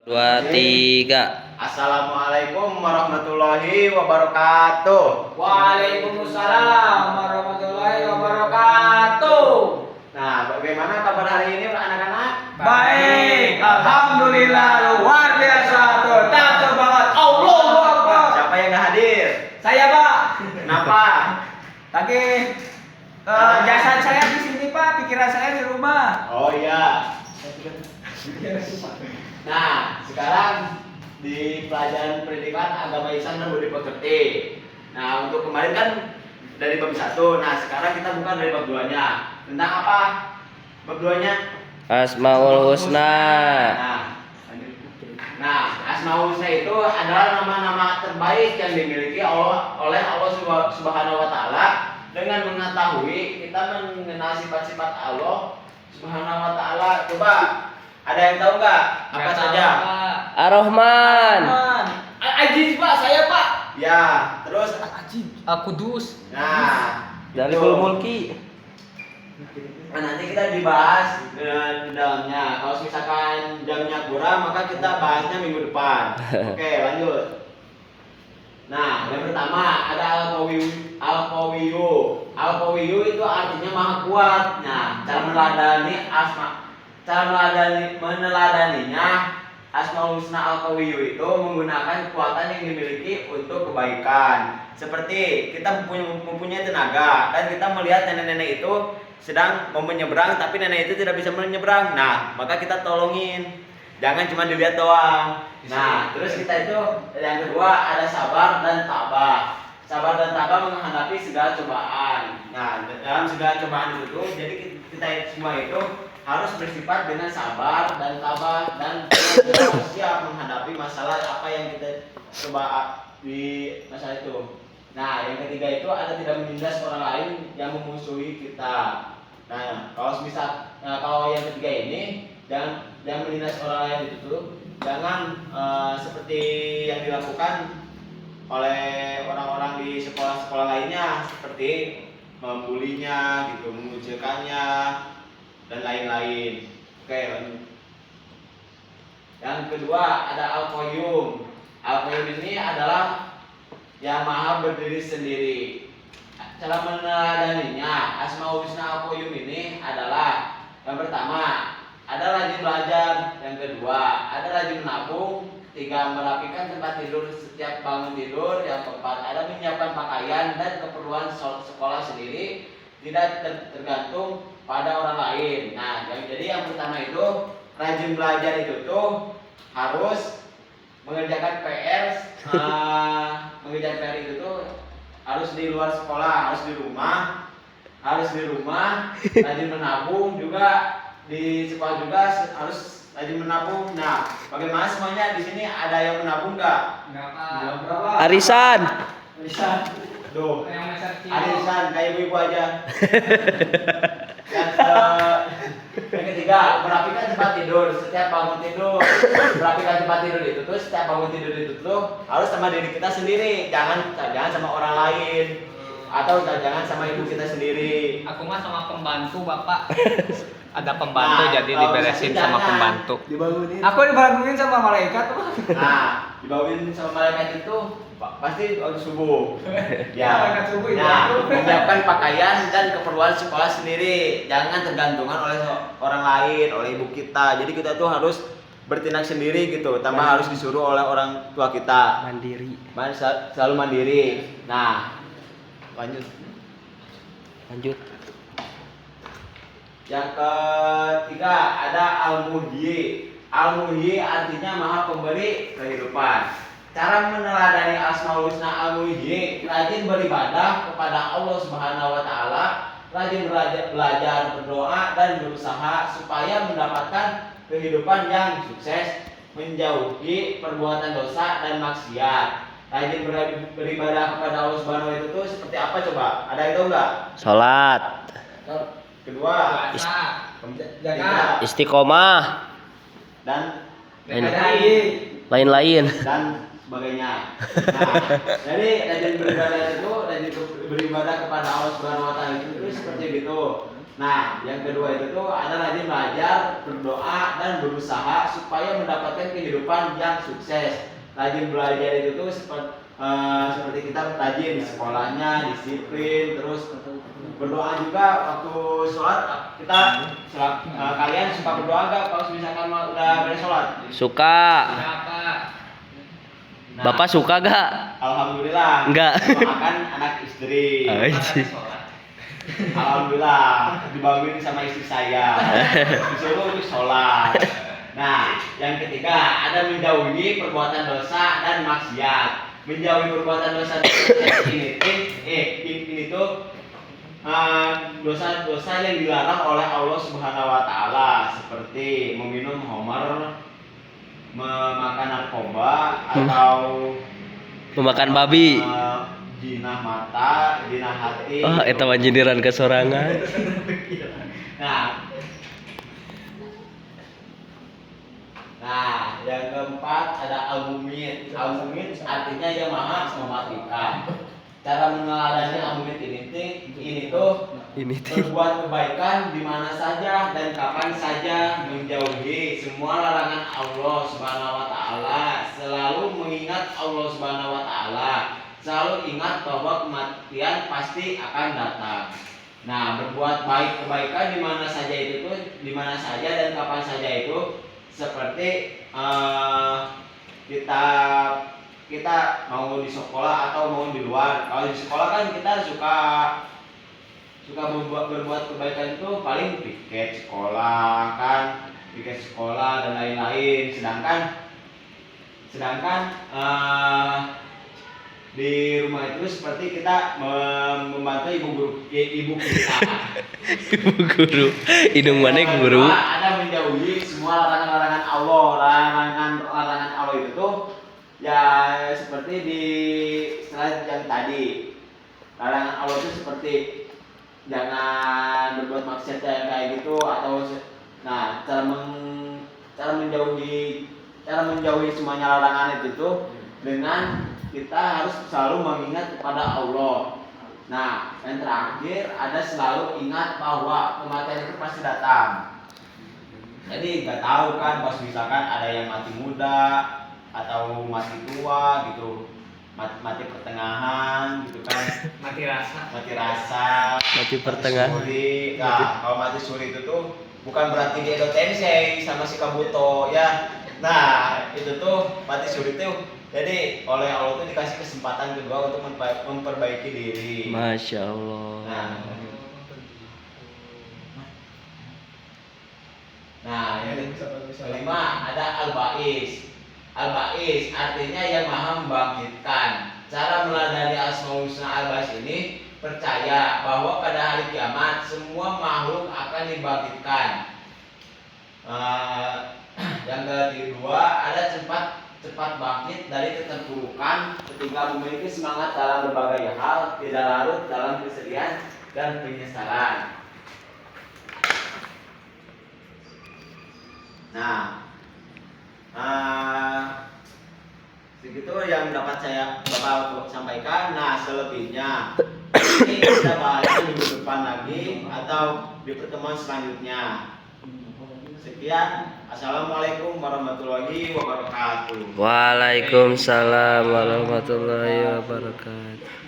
Dua, tiga. Assalamualaikum warahmatullahi wabarakatuh. Waalaikumsalam warahmatullahi wabarakatuh. Nah, bagaimana kabar hari ini anak-anak? Baik, alhamdulillah luar biasa. Tetap semangat. Allahu Akbar. Siapa yang nggak hadir? Saya, Pak. Kenapa? Lagi jasad saya di sini, Pak. Pikiran saya di rumah. Oh iya. Nah, sekarang di pelajaran pendidikan agama Islam dan budi pekerti. Nah, untuk kemarin kan dari bab 1. Nah, sekarang kita buka dari bab 2-nya. Tentang apa? Bab 2-nya? Asmaul Husna. Nah, Asmaul Husna itu adalah nama-nama terbaik yang dimiliki oleh Allah Subhanahu wa taala. Dengan mengetahui kita mengenal sifat-sifat Allah Subhanahu wa taala. Coba ada yang tahu nggak apa saja? Ar-Rahman. Aziz, Pak. Saya, Pak. Ya, terus Al-Qudus. nah, Dalikul Mulki. nah, nanti kita dibahas di dalamnya. Kalau misalkan jamnya kurang, maka kita bahasnya minggu depan. Oke, lanjut. Nah, yang pertama ada Al-Qawiyyu. Al-Qawiyyu itu artinya maha kuat. Nah, cara meneladaninya Asmaul Husna Al-Qawiyyu itu menggunakan kekuatan yang dimiliki untuk kebaikan. Seperti kita mempunyai tenaga dan kita melihat nenek-nenek itu sedang mau menyeberang tapi nenek itu tidak bisa menyeberang. Nah, maka kita tolongin. Jangan cuma dilihat doang. Nah, terus kita itu yang kedua ada sabar dan tabah. Sabar dan tabah menghadapi segala cobaan. Nah, dalam segala cobaan itu jadi kita semua itu harus bersifat dengan sabar dan tabah dan siap menghadapi masalah apa yang kita coba di masalah itu. Nah, yang ketiga itu ada tidak menindas orang lain yang memusuhi kita. Nah, kalau yang ketiga ini jangan menindas orang lain itu tuh jangan seperti yang dilakukan oleh orang-orang di sekolah-sekolah lainnya seperti membulinya gitu, mengucilkannya dan lain-lain. Oke, lanjut. Yang kedua ada Al-Qayyum. Al-Qayyum ini adalah yang maha berdiri sendiri. Cara meneladaninya Asmaul Husna Al-Qayyum ini adalah yang pertama ada rajin belajar, yang kedua ada rajin menabung, ketiga merapikan tempat tidur setiap bangun tidur, yang keempat ada menyiapkan pakaian dan keperluan sekolah sendiri, tidak tergantung pada orang lain. Nah, jadi yang pertama itu rajin belajar itu tuh harus mengerjakan PR, mengerjakan PR itu tuh harus di luar sekolah, harus di rumah, rajin menabung juga di sekolah juga harus rajin menabung. Nah, bagaimana semuanya di sini ada yang menabung nggak? Enggak. Arisan. Duh, Yang besar kecil. arisan kayak ibu aja. Yang ketiga, merapikan tempat tidur setiap bangun tidur. Merapikan tempat tidur itu tuh setiap bangun tidur itu tuh harus sama diri kita sendiri, jangan sama orang lain atau jangan sama ibu kita sendiri. Aku mah sama pembantu, Bapak. Ada pembantu Nah, jadi kalau diberesin bisa sama jangan. pembantu. Dibangunin. Aku dibangunin sama malaikat, Pak. Nah, dibangunin sama malaikat itu pasti harus subuh. Malaikat subuh itu. Nah, menyiapkan pakaian dan keperluan sekolah sendiri. Jangan tergantungan oleh orang lain, oleh ibu kita. Jadi kita tuh harus bertindak sendiri gitu, tanpa harus disuruh oleh orang tua kita. Mandiri. Selalu mandiri. Nah, lanjut. Yang ketiga ada Al-Muhyi. Al-Muhyi artinya maha pemberi kehidupan. Cara meneladani Asmaul Husna Al-Muhyi, rajin beribadah kepada Allah Subhanahu wa taala, rajin belajar, berdoa dan berusaha supaya mendapatkan kehidupan yang sukses, menjauhi perbuatan dosa dan maksiat. Rajin beribadah kepada Allah Subhanahu wa taala itu seperti apa coba? Ada yang tahu enggak? Salat. Kedua, Jaga. Istiqomah. dan Lain-lain. dan sebagainya. Nah, jadi rajin beribadah itu, rajin beribadah kepada Allah Subhanahu wa taala itu seperti gitu. Nah, yang kedua itu tuh ada rajin belajar, berdoa dan berusaha supaya mendapatkan kehidupan yang sukses. Rajin belajar itu tuh seperti kita rajin sekolahnya, disiplin, terus berdoa juga waktu sholat. Kita sholat, kalian suka berdoa nggak kalau misalkan udah beres sholat? Suka. Nah, Bapak suka gak? Alhamdulillah. Enggak. Makan anak istri. Anjing. Alhamdulillah dibangunin sama istri saya. Disuruh untuk sholat. Nah, yang ketiga ada menjauhi perbuatan dosa dan maksiat. Menjauhi perbuatan dosa dan maksiat ini tuh dosa-dosa yang dilarang oleh Allah Subhanahu wa taala, seperti meminum homer, memakan narkoba, atau Memakan babi. jinah mata, jinah hati. Oh, eta mah jindiran kesorangan. Nah, yang keempat ada al-mumin. Al-mumin artinya yang maha mematikan. Cara meneladani al-mumin ini tuh berbuat kebaikan di mana saja dan kapan saja, menjauhi semua larangan Allah Subhanahu wa taala, selalu mengingat Allah Subhanahu wa taala, selalu ingat bahwa kematian pasti akan datang. Nah, berbuat baik kebaikan di mana saja itu tuh, di mana saja dan kapan saja itu, seperti kita mau di sekolah atau mau di luar. Kalau di sekolah kan kita suka berbuat kebaikan itu paling piket sekolah kan, piket sekolah dan lain-lain. Sedangkan di rumah itu seperti kita membantu ibu kita. Ibu guru. Hidung mana guru? Ada menjauhi semua larangan-larangan Allah. Larangan Allah itu tuh ya seperti di slide yang tadi. Larangan Allah itu seperti jangan berbuat maksiat kayak gitu, atau cara menjauhi semuanya larangan itu tuh dengan kita harus selalu mengingat kepada Allah. Nah, yang terakhir ada selalu ingat bahwa kematian itu pasti datang. Jadi nggak tahu kan, pas misalkan ada yang mati muda atau mati tua gitu, mati pertengahan gitu kan, mati rasa, Mati pertengahan. suri. Nah, kalau mati suri itu tuh bukan berarti dia Edo Tensei sama si Kabuto ya. Nah, itu tuh mati suri tuh jadi oleh Allah tuh dikasih kesempatan kedua untuk memperbaiki diri. Masya Allah. Nah, yang kelima ada al-ba'is. Al-ba'is artinya yang maha membangkitkan. Cara meladani Asmaul Husna al-ba'is ini percaya bahwa pada hari kiamat semua makhluk akan dibangkitkan. Yang kedua ada cepat bangkit dari keterpurukan ketika memiliki semangat dalam berbagai hal, tidak larut dalam kesedihan dan penyesalan. Segitu yang dapat saya Bapak sampaikan. Nah, selebihnya ini kita bahas minggu depan lagi atau di pertemuan selanjutnya. Sekian, assalamualaikum warahmatullahi wabarakatuh. Waalaikumsalam warahmatullahi wabarakatuh.